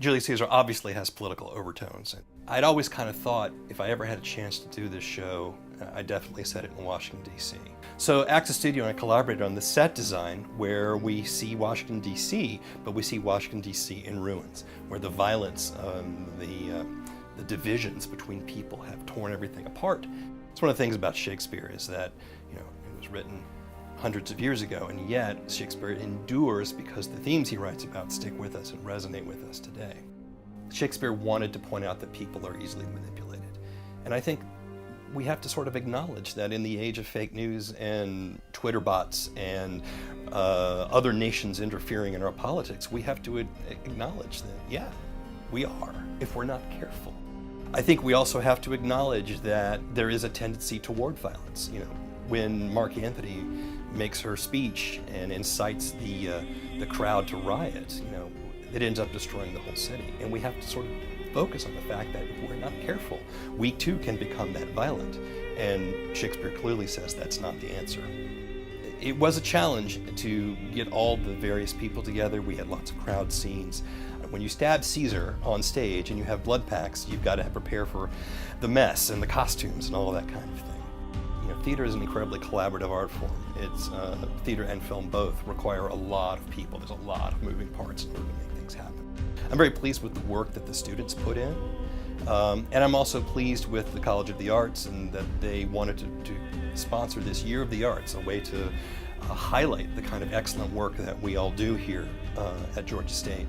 Julius Caesar obviously has political overtones. I'd always kind of thought if I ever had a chance to do this show, I'd definitely set it in Washington, D.C. So Axis Studio and I collaborated on the set design where we see Washington, D.C., but we see Washington, D.C. in ruins, where the violence, the divisions between people have torn everything apart. It's one of the things about Shakespeare is that, it was written hundreds of years ago, and yet Shakespeare endures because the themes he writes about stick with us and resonate with us today. Shakespeare wanted to point out that people are easily manipulated. And I think we have to sort of acknowledge that in the age of fake news and Twitter bots and other nations interfering in our politics, we have to acknowledge that, yeah, we are, if we're not careful. I think we also have to acknowledge that there is a tendency toward violence. When Mark Antony makes her speech and incites the crowd to riot, it ends up destroying the whole city. And we have to sort of focus on the fact that if we're not careful, we too can become that violent. And Shakespeare clearly says that's not the answer. It was a challenge to get all the various people together. We had lots of crowd scenes. When you stab Caesar on stage and you have blood packs, you've got to prepare for the mess and the costumes and all of that kind of thing. Theater is an incredibly collaborative art form. It's theater and film both require a lot of people. There's a lot of moving parts in order to make things happen. I'm very pleased with the work that the students put in. And I'm also pleased with the College of the Arts and that they wanted to sponsor this Year of the Arts, a way to highlight the kind of excellent work that we all do here at Georgia State.